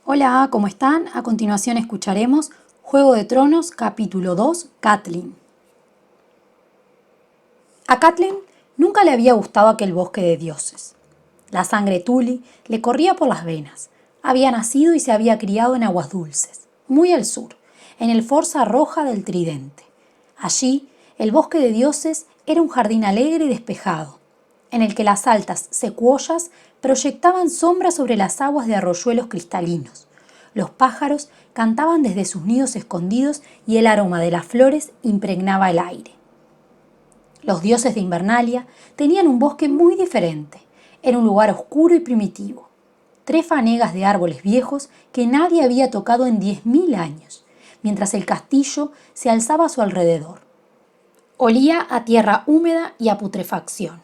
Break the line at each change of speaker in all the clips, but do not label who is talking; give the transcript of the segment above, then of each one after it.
Hola, ¿cómo están? A continuación escucharemos Juego de Tronos, capítulo 2, Catelyn. A Catelyn nunca le había gustado aquel bosque de dioses. La sangre Tully le corría por las venas. Había nacido y se había criado en aguas dulces, muy al sur, en el Forza Roja del Tridente. Allí, el bosque de dioses era un jardín alegre y despejado, en el que las altas secuoyas proyectaban sombras sobre las aguas de arroyuelos cristalinos. Los pájaros cantaban desde sus nidos escondidos y el aroma de las flores impregnaba el aire. Los dioses de Invernalia tenían un bosque muy diferente. Era un lugar oscuro y primitivo. 3 fanegas de árboles viejos que nadie había tocado en 10.000 años, mientras el castillo se alzaba a su alrededor. Olía a tierra húmeda y a putrefacción.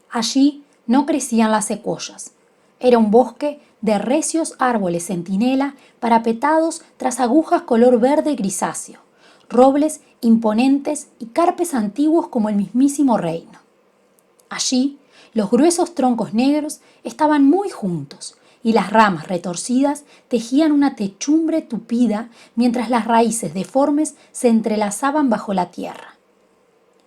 Allí no crecían las secuoyas. Era un bosque de recios árboles centinela parapetados tras agujas color verde grisáceo, robles imponentes y carpes antiguos como el mismísimo reino. Allí, los gruesos troncos negros estaban muy juntos y las ramas retorcidas tejían una techumbre tupida mientras las raíces deformes se entrelazaban bajo la tierra.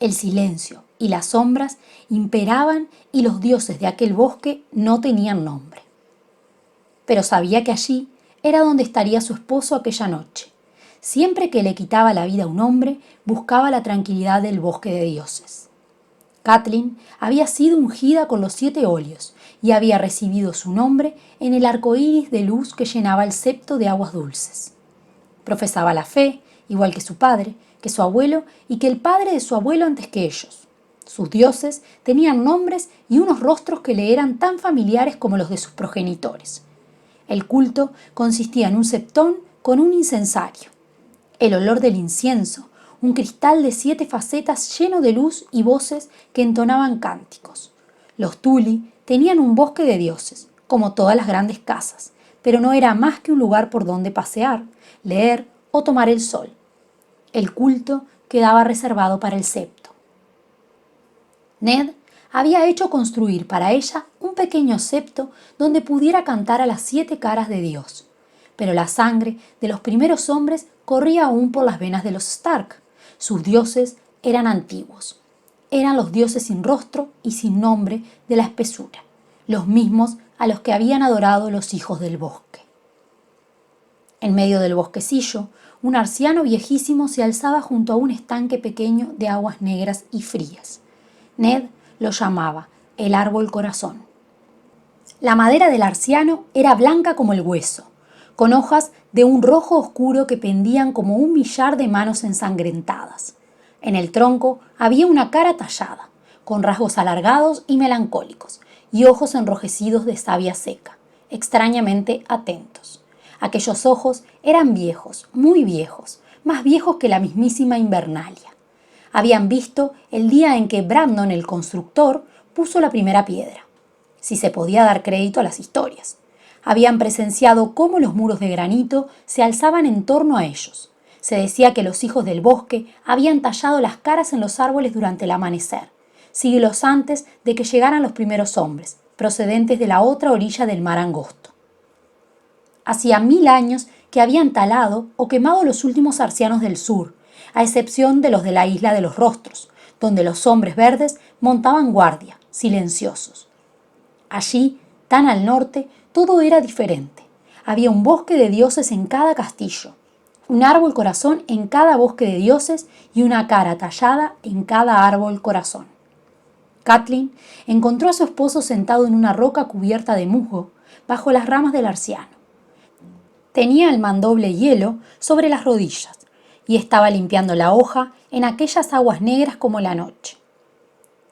El silencio y las sombras imperaban y los dioses de aquel bosque no tenían nombre. Pero sabía que allí era donde estaría su esposo aquella noche. Siempre que le quitaba la vida a un hombre, buscaba la tranquilidad del bosque de dioses. Catelyn había sido ungida con los 7 óleos y había recibido su nombre en el arco iris de luz que llenaba el septo de aguas dulces. Profesaba la fe, igual que su padre, que su abuelo y que el padre de su abuelo antes que ellos. Sus dioses tenían nombres y unos rostros que le eran tan familiares como los de sus progenitores. El culto consistía en un septón con un incensario. El olor del incienso, un cristal de 7 facetas lleno de luz y voces que entonaban cánticos. Los Tully tenían un bosque de dioses, como todas las grandes casas, pero no era más que un lugar por donde pasear, leer o tomar el sol. El culto quedaba reservado para el septo. Ned había hecho construir para ella un pequeño septo donde pudiera cantar a las 7 caras de Dios, pero la sangre de los primeros hombres corría aún por las venas de los Stark. Sus dioses eran antiguos. Eran los dioses sin rostro y sin nombre de la espesura, los mismos a los que habían adorado los hijos del bosque. En medio del bosquecillo, un arciano viejísimo se alzaba junto a un estanque pequeño de aguas negras y frías. Ned lo llamaba el árbol corazón. La madera del arciano era blanca como el hueso, con hojas de un rojo oscuro que pendían como un millar de manos ensangrentadas. En el tronco había una cara tallada, con rasgos alargados y melancólicos, y ojos enrojecidos de savia seca, extrañamente atentos. Aquellos ojos eran viejos, muy viejos, más viejos que la mismísima Invernalia. Habían visto el día en que Brandon, el constructor, puso la primera piedra, si se podía dar crédito a las historias. Habían presenciado cómo los muros de granito se alzaban en torno a ellos. Se decía que los hijos del bosque habían tallado las caras en los árboles durante el amanecer, siglos antes de que llegaran los primeros hombres, procedentes de la otra orilla del mar angosto. Hacía 1000 años que habían talado o quemado los últimos arcianos del sur, a excepción de los de la isla de los rostros, donde los hombres verdes montaban guardia, silenciosos. Allí, tan al norte, todo era diferente. Había un bosque de dioses en cada castillo, un árbol corazón en cada bosque de dioses y una cara tallada en cada árbol corazón. Catelyn encontró a su esposo sentado en una roca cubierta de musgo, bajo las ramas del arciano. Tenía el mandoble hielo sobre las rodillas y estaba limpiando la hoja en aquellas aguas negras como la noche.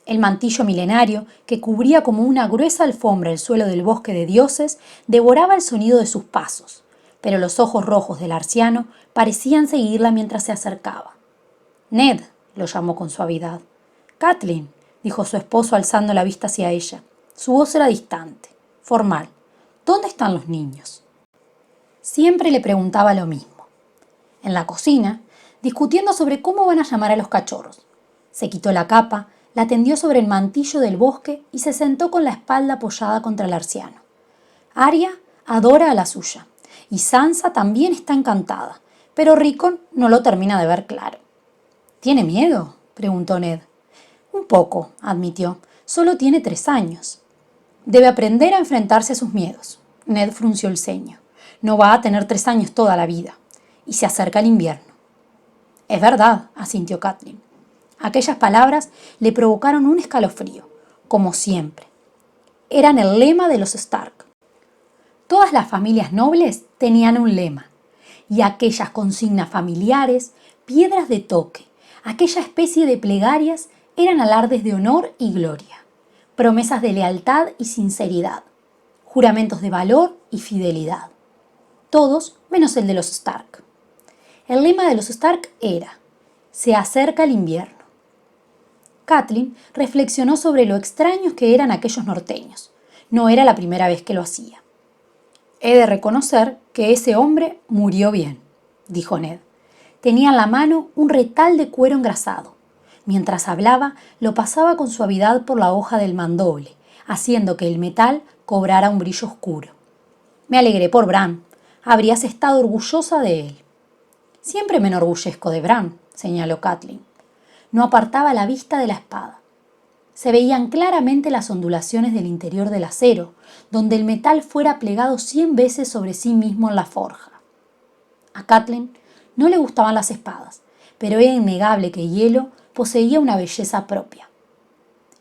El mantillo milenario, que cubría como una gruesa alfombra el suelo del bosque de dioses, devoraba el sonido de sus pasos, pero los ojos rojos del arciano parecían seguirla mientras se acercaba. «Ned», lo llamó con suavidad. «Catelyn», dijo su esposo alzando la vista hacia ella. Su voz era distante, formal. «¿Dónde están los niños?» Siempre le preguntaba lo mismo. En la cocina, discutiendo sobre cómo van a llamar a los cachorros. Se quitó la capa, la tendió sobre el mantillo del bosque y se sentó con la espalda apoyada contra el arciano. Arya adora a la suya, y Sansa también está encantada, pero Rickon no lo termina de ver claro. ¿Tiene miedo?, preguntó Ned. Un poco, admitió. Solo tiene 3 años. Debe aprender a enfrentarse a sus miedos. Ned frunció el ceño. No va a tener 3 años toda la vida. Y se acerca el invierno. Es verdad, asintió Catelyn. Aquellas palabras le provocaron un escalofrío, como siempre. Eran el lema de los Stark. Todas las familias nobles tenían un lema, y aquellas consignas familiares, piedras de toque, aquella especie de plegarias eran alardes de honor y gloria, promesas de lealtad y sinceridad, juramentos de valor y fidelidad. Todos menos el de los Stark. El lema de los Stark era: se acerca el invierno. Catelyn reflexionó sobre lo extraños que eran aquellos norteños. No era la primera vez que lo hacía. He de reconocer que ese hombre murió bien, dijo Ned. Tenía en la mano un retal de cuero engrasado. Mientras hablaba, lo pasaba con suavidad por la hoja del mandoble, haciendo que el metal cobrara un brillo oscuro. Me alegré por Bran. Habrías estado orgullosa de él. Siempre me enorgullezco de Bran, señaló Catelyn. No apartaba la vista de la espada. Se veían claramente las ondulaciones del interior del acero, donde el metal fuera plegado 100 veces sobre sí mismo en la forja. A Catelyn no le gustaban las espadas, pero era innegable que Hielo poseía una belleza propia.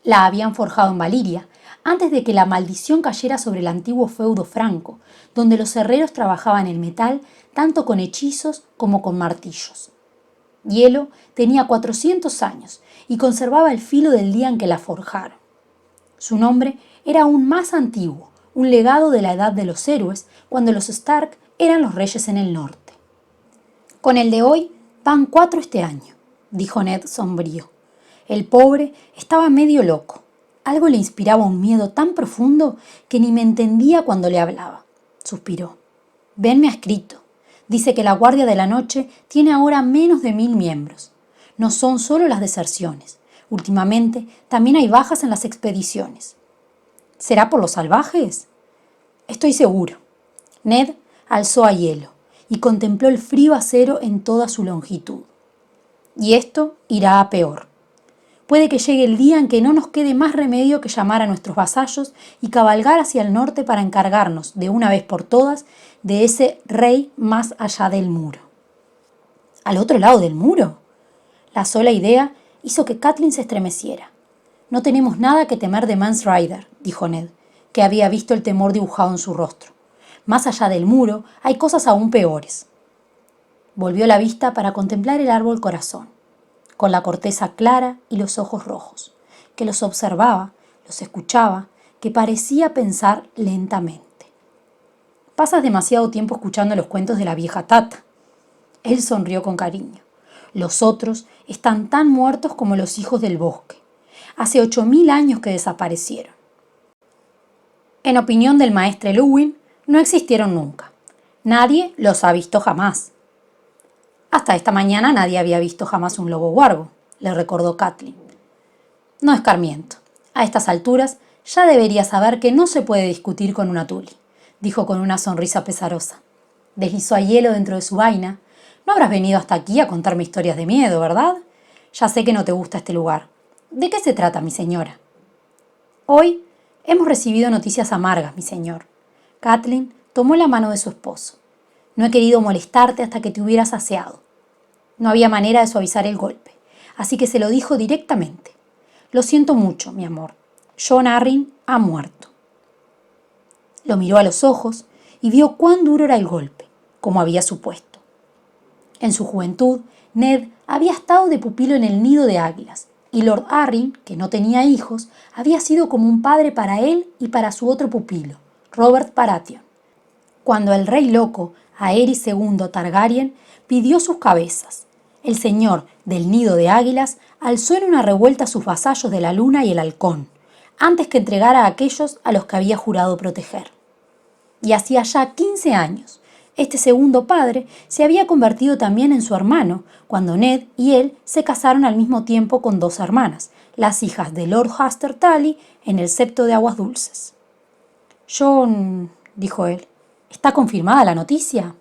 La habían forjado en Valiria, antes de que la maldición cayera sobre el antiguo feudo franco, donde los herreros trabajaban el metal tanto con hechizos como con martillos. Hielo tenía 400 años y conservaba el filo del día en que la forjaron. Su nombre era aún más antiguo, un legado de la edad de los héroes, cuando los Stark eran los reyes en el norte. Con el de hoy van 4 este año, dijo Ned sombrío. El pobre estaba medio loco. Algo le inspiraba un miedo tan profundo que ni me entendía cuando le hablaba. Suspiró. Ben me ha escrito. Dice que la Guardia de la Noche tiene ahora menos de 1000 miembros. No son solo las deserciones. Últimamente también hay bajas en las expediciones. ¿Será por los salvajes? Estoy seguro. Ned alzó a Hielo y contempló el frío acero en toda su longitud. Y esto irá a peor. Puede que llegue el día en que no nos quede más remedio que llamar a nuestros vasallos y cabalgar hacia el norte para encargarnos, de una vez por todas, de ese rey más allá del muro. ¿Al otro lado del muro? La sola idea hizo que Catelyn se estremeciera. No tenemos nada que temer de Mance Rayder, dijo Ned, que había visto el temor dibujado en su rostro. Más allá del muro hay cosas aún peores. Volvió la vista para contemplar el árbol corazón, con la corteza clara y los ojos rojos, que los observaba, los escuchaba, que parecía pensar lentamente. Pasas demasiado tiempo escuchando los cuentos de la vieja Tata. Él sonrió con cariño. Los otros están tan muertos como los hijos del bosque. Hace 8000 años que desaparecieron. En opinión del maestre Luwin, no existieron nunca. Nadie los ha visto jamás. Hasta esta mañana nadie había visto jamás un lobo huargo, le recordó Catelyn. No escarmiento. A estas alturas ya debería saber que no se puede discutir con una tuli, dijo con una sonrisa pesarosa. Deslizó a Hielo dentro de su vaina. No habrás venido hasta aquí a contarme historias de miedo, ¿verdad? Ya sé que no te gusta este lugar. ¿De qué se trata, mi señora? Hoy hemos recibido noticias amargas, mi señor. Catelyn tomó la mano de su esposo. No he querido molestarte hasta que te hubieras aseado. No había manera de suavizar el golpe, así que se lo dijo directamente. Lo siento mucho, mi amor. Jon Arryn ha muerto. Lo miró a los ojos y vio cuán duro era el golpe, como había supuesto. En su juventud, Ned había estado de pupilo en el nido de águilas, y Lord Arryn, que no tenía hijos, había sido como un padre para él y para su otro pupilo, Robert Baratheon. Cuando el rey loco, Aerys II Targaryen, pidió sus cabezas, el señor del nido de águilas alzó en una revuelta a sus vasallos de la luna y el halcón, antes que entregara a aquellos a los que había jurado proteger. Y hacía ya 15 años, este segundo padre se había convertido también en su hermano, cuando Ned y él se casaron al mismo tiempo con 2 hermanas, las hijas de Lord Huster Tully en el Septo de Aguas Dulces. Jon, dijo él, ¿Está confirmada la noticia?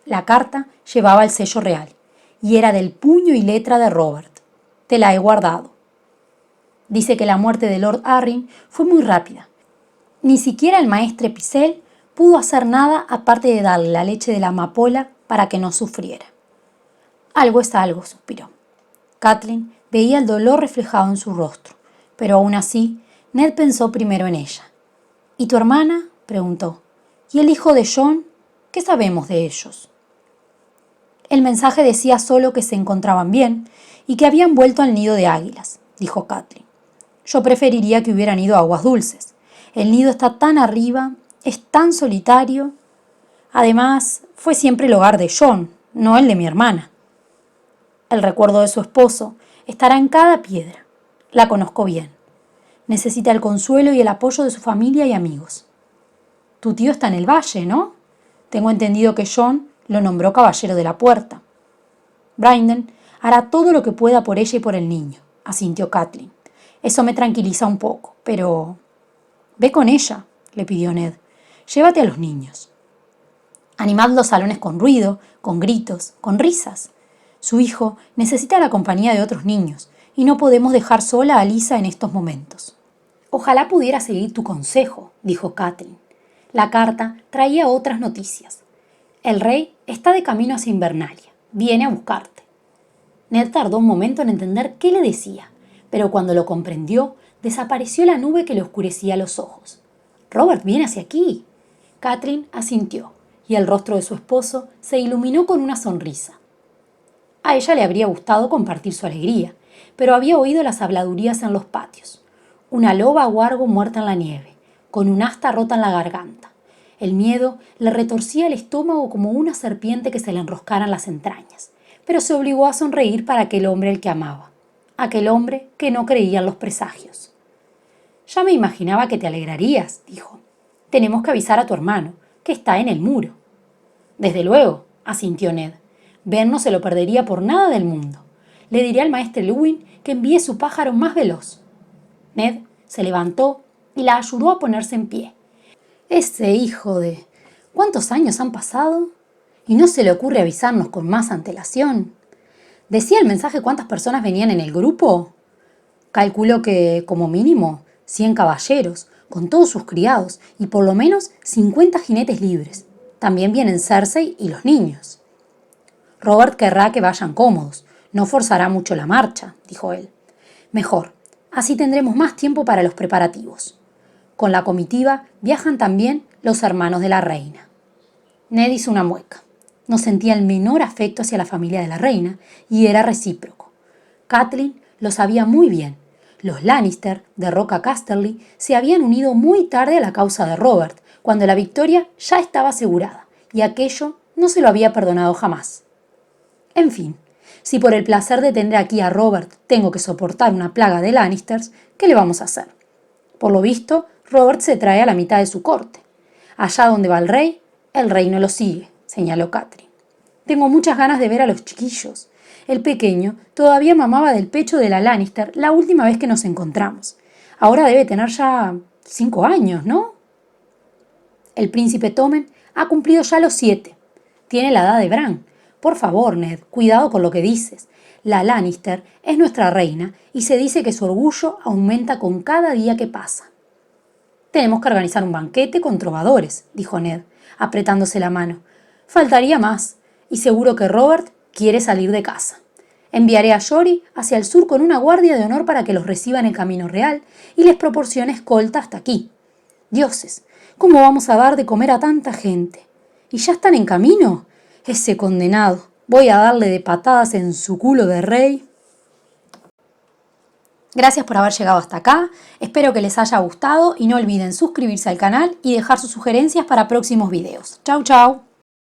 La carta llevaba el sello real y era del puño y letra de Robert. Te la he guardado. Dice que la muerte de Lord Arryn fue muy rápida. Ni siquiera el maestre Pycelle pudo hacer nada aparte de darle la leche de la amapola para que no sufriera. Algo es algo, suspiró. Catelyn veía el dolor reflejado en su rostro, pero aún así, Ned pensó primero en ella. ¿Y tu hermana?, preguntó. ¿Y el hijo de Jon? ¿Qué sabemos de ellos? El mensaje decía solo que se encontraban bien y que habían vuelto al nido de águilas, dijo Catelyn. Yo preferiría que hubieran ido a Aguas Dulces. El nido está tan arriba, es tan solitario. Además, fue siempre el hogar de Jon, no el de mi hermana. El recuerdo de su esposo estará en cada piedra. La conozco bien. Necesita el consuelo y el apoyo de su familia y amigos. Tu tío está en el valle, ¿no? Tengo entendido que Jon lo nombró caballero de la puerta. Brynden hará todo lo que pueda por ella y por el niño, asintió Catelyn. Eso me tranquiliza un poco, pero... Ve con ella, le pidió Ned. Llévate a los niños. Animad los salones con ruido, con gritos, con risas. Su hijo necesita la compañía de otros niños, y no podemos dejar sola a Lisa en estos momentos. Ojalá pudiera seguir tu consejo, dijo Catelyn. La carta traía otras noticias. El rey está de camino hacia Invernalia. Viene a buscarte. Ned tardó un momento en entender qué le decía, pero cuando lo comprendió, desapareció la nube que le oscurecía los ojos. «Robert viene hacia aquí». Catelyn asintió, y el rostro de su esposo se iluminó con una sonrisa. A ella le habría gustado compartir su alegría, pero había oído las habladurías en los patios. Una loba huargo muerta en la nieve, con un asta rota en la garganta. El miedo le retorcía el estómago como una serpiente que se le enroscara en las entrañas, pero se obligó a sonreír para aquel hombre al que amaba, aquel hombre que no creía en los presagios. «Ya me imaginaba que te alegrarías», dijo. «Tenemos que avisar a tu hermano, que está en el muro». «Desde luego», asintió Ned. «Ben no se lo perdería por nada del mundo. Le diré al maestre Luwin que envíe su pájaro más veloz». Ned se levantó y la ayudó a ponerse en pie. «Ese hijo de... ¿Cuántos años han pasado? ¿Y no se le ocurre avisarnos con más antelación? ¿Decía el mensaje cuántas personas venían en el grupo? Calculo que, como mínimo, 100 caballeros, con todos sus criados, y por lo menos 50 jinetes libres. También vienen Cersei y los niños». «Robert querrá que vayan cómodos. No forzará mucho la marcha», dijo él. «Mejor. Así tendremos más tiempo para los preparativos. Con la comitiva viajan también los hermanos de la reina». Ned hizo una mueca. No sentía el menor afecto hacia la familia de la reina, y era recíproco. Catelyn lo sabía muy bien. Los Lannister, de Roca Casterly, se habían unido muy tarde a la causa de Robert, cuando la victoria ya estaba asegurada, y aquello no se lo había perdonado jamás. En fin, si por el placer de tener aquí a Robert tengo que soportar una plaga de Lannisters, ¿qué le vamos a hacer? Por lo visto, Robert se trae a la mitad de su corte. Allá donde va el rey no lo sigue, señaló Catelyn. Tengo muchas ganas de ver a los chiquillos. El pequeño todavía mamaba del pecho de la Lannister la última vez que nos encontramos. Ahora debe tener ya 5 años, ¿no? El príncipe Tommen ha cumplido ya los 7. Tiene la edad de Bran. Por favor, Ned, cuidado con lo que dices. La Lannister es nuestra reina y se dice que su orgullo aumenta con cada día que pasa. Tenemos que organizar un banquete con trovadores, dijo Ned, apretándose la mano. Faltaría más, y seguro que Robert quiere salir de casa. Enviaré a Jory hacia el sur con una guardia de honor para que los reciba en el camino real y les proporcione escolta hasta aquí. Dioses, ¿cómo vamos a dar de comer a tanta gente? ¿Y ya están en camino? Ese condenado. Voy a darle de patadas en su culo de rey. Gracias por haber llegado hasta acá. Espero que les haya gustado y no olviden suscribirse al canal y dejar sus sugerencias para próximos videos. Chau, chau.